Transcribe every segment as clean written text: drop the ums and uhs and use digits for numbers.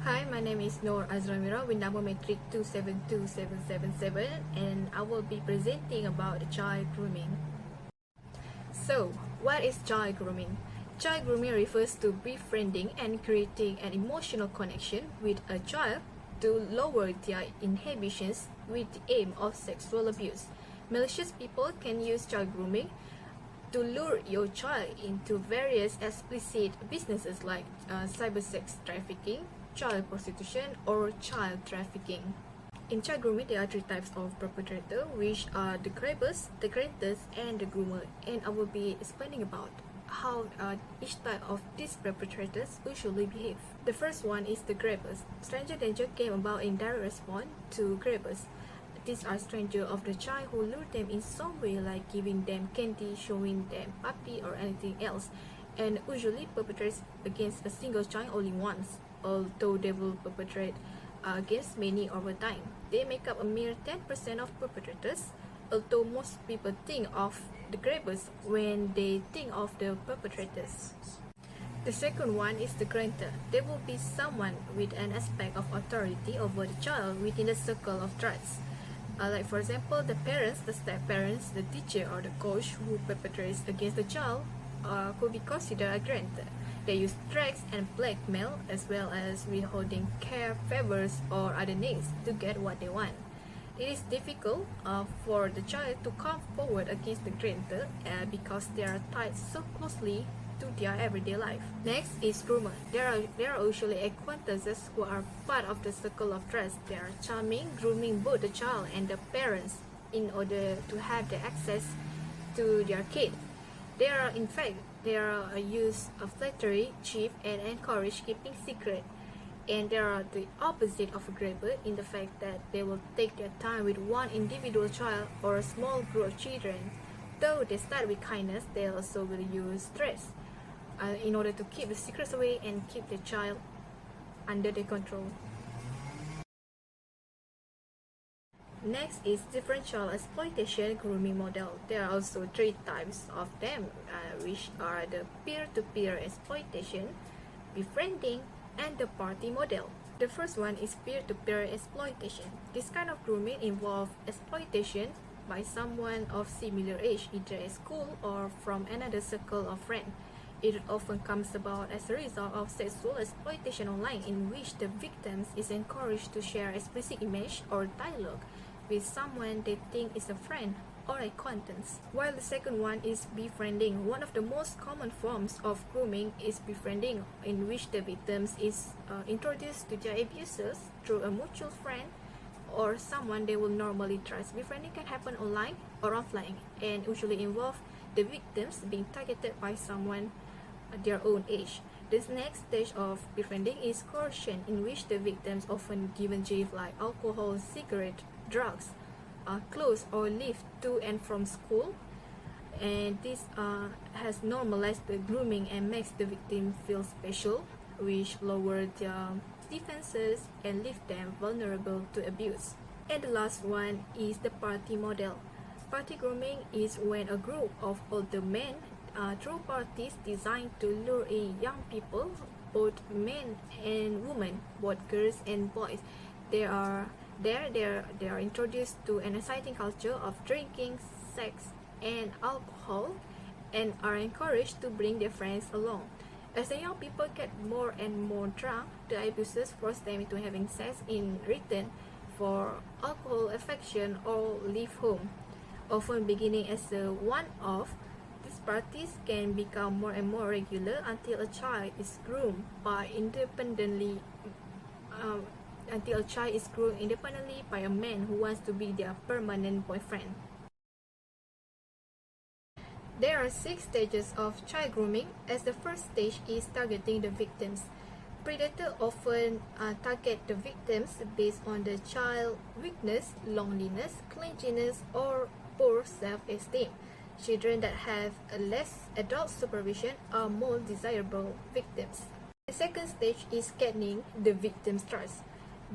Hi, my name is Noor Azramira with number matric 272777 and I will be presenting about child grooming. So, what is child grooming? Child grooming refers to befriending and creating an emotional connection with a child to lower their inhibitions with the aim of sexual abuse. Malicious people can use child grooming to lure your child into various explicit businesses like cyber sex trafficking, child prostitution, or child trafficking. In child grooming, there are three types of perpetrator, which are the grabbers, the grantors, and the groomer. And I will be explaining about how each type of these perpetrators usually behave. The first one is the grabbers. Stranger danger came about in direct response to grabbers. These are strangers of the child who lure them in some way, like giving them candy, showing them puppy, or anything else, and usually perpetrates against a single child only once, although they will perpetrate against many over time. They make up a mere 10% of perpetrators, although most people think of the grabbers when they think of the perpetrators. The second one is the grantor. They will be someone with an aspect of authority over the child within the circle of trust. Like for example, the parents, the step-parents, the teacher, or the coach who perpetrates against the child could be considered a grantor. They use threats and blackmail as well as withholding care, favors, or other needs to get what they want. It is difficult for the child to come forward against the grantor because they are tied so closely to their everyday life. Next is groomer. There are usually acquaintances who are part of the circle of trust. They are charming, grooming both the child and the parents in order to have the access to their kid. They are use of flattery, cheap, and encourage keeping secret. And they are the opposite of a grabber in the fact that they will take their time with one individual child or a small group of children. Though they start with kindness, they also will use threats in order to keep the secrets away and keep the child under their control. Next is differential exploitation grooming model. There are also three types of them, which are the peer-to-peer exploitation, befriending, and the party model. The first one is peer-to-peer exploitation. This kind of grooming involves exploitation by someone of similar age, either at school or from another circle of friends. It often comes about as a result of sexual exploitation online, in which the victim is encouraged to share explicit image or dialogue with someone they think is a friend or acquaintance. While the second one is befriending. One of the most common forms of grooming is befriending, in which the victim is introduced to their abusers through a mutual friend or someone they will normally trust. Befriending can happen online or offline and usually involve the victims being targeted by someone their own age. This next stage of befriending is coercion, in which the victims often given gifts like alcohol, cigarette, drugs, clothes, or lift to and from school. And this has normalized the grooming and makes the victim feel special, which lowers their defenses and leave them vulnerable to abuse. And the last one is the party model. Party grooming is when a group of older men throw parties designed to lure in young people, both men and women, both girls and boys. They are introduced to an exciting culture of drinking, sex, and alcohol, and are encouraged to bring their friends along. As the young people get more and more drunk, the abusers force them into having sex in return for alcohol, affection, or leave home. Often beginning as a one-off, these parties can become more and more regular until a child is groomed independently by a man who wants to be their permanent boyfriend. There are 6 stages of child grooming, as the first stage is targeting the victims. Predators often target the victims based on the child's weakness, loneliness, clinginess, or poor self-esteem. Children that have less adult supervision are more desirable victims. The second stage is gaining the victim's trust.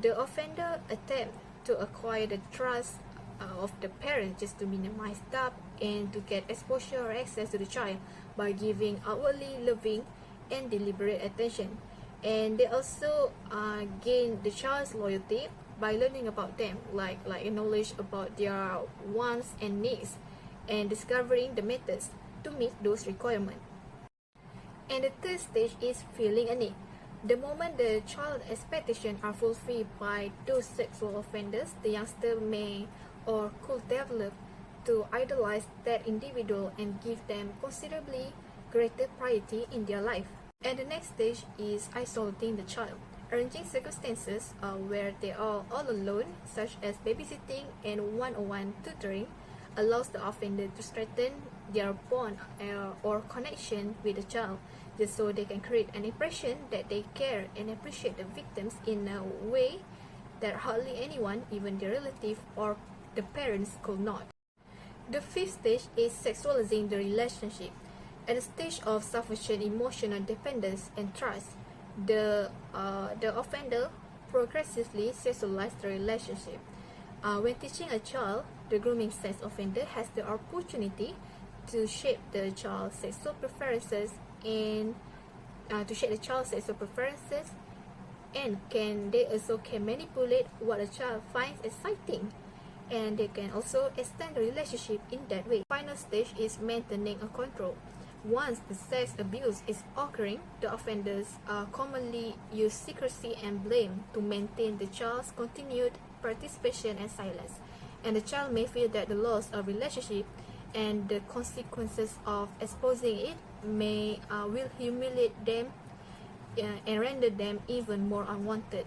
The offender attempts to acquire the trust of the parents just to minimize doubt and to get exposure or access to the child by giving outwardly loving and deliberate attention. and they also gain the child's loyalty by learning about them, like knowledge about their wants and needs, and discovering the methods to meet those requirements. And the third stage is feeling a need. The moment the child's expectations are fulfilled by those sexual offenders, the youngster may or could develop to idolize that individual and give them considerably greater priority in their life. And the next stage is isolating the child. Arranging circumstances where they are all alone, such as babysitting and one-on-one tutoring, allows the offender to strengthen their bond or connection with the child, just so they can create an impression that they care and appreciate the victims in a way that hardly anyone, even their relative or the parents, could not. The fifth stage is sexualizing the relationship. At the stage of sufficient emotional dependence and trust, the offender progressively sexualizes the relationship. When teaching a child, the grooming sex offender has the opportunity to shape the child's sexual preferences and they also can manipulate what a child finds exciting, and they can also extend the relationship in that way. Final stage is maintaining a control. Once the sex abuse is occurring, the offenders commonly use secrecy and blame to maintain the child's continued participation and silence, and the child may feel that the loss of relationship and the consequences of exposing it will humiliate them and render them even more unwanted.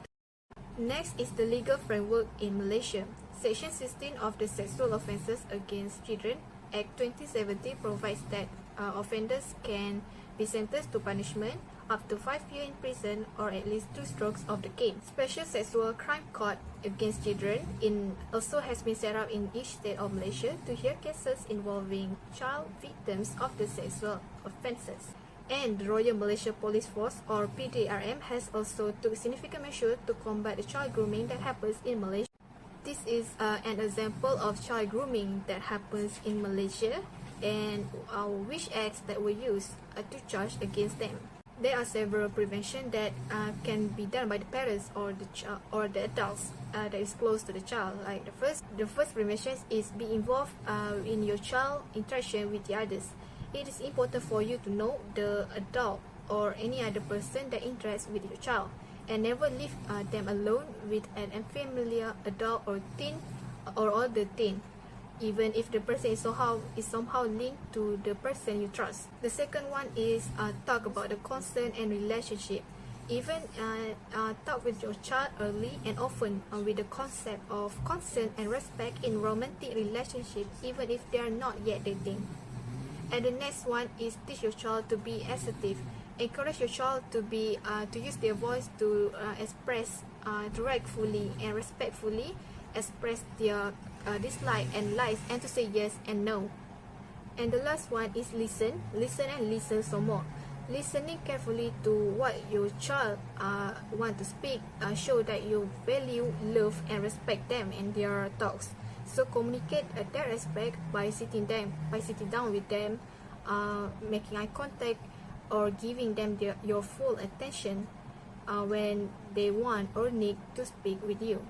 Next is the legal framework in Malaysia. Section 16 of the Sexual Offences Against Children Act 2017 provides that offenders can be sentenced to punishment up to 5 years in prison or at least 2 strokes of the cane. Special Sexual Crime Court Against Children also has been set up in each state of Malaysia to hear cases involving child victims of the sexual offences. And the Royal Malaysia Police Force, or PDRM, has also took significant measures to combat the child grooming that happens in Malaysia. This is an example of child grooming that happens in Malaysia and which acts that were used to charge against them. There are several prevention that can be done by the parents or the adults that is close to the child. Like the first prevention is be involved in your child interaction with the others. It is important for you to know the adult or any other person that interacts with your child, and never leave them alone with an unfamiliar adult or teen or older teen, even if the person is somehow linked to the person you trust. The second one is talk about the consent and relationship. Even talk with your child early and often with the concept of consent and respect in romantic relationship, even if they are not yet dating. And the next one is teach your child to be assertive. Encourage your child to use their voice to express directly and respectfully express their dislike and likes, and to say yes and no. And the last one is listen and listen some more. Listening carefully to what your child want to speak show that you value, love, and respect them and their thoughts. So communicate that respect by sitting down with them, making eye contact, or giving them your full attention when they want or need to speak with you.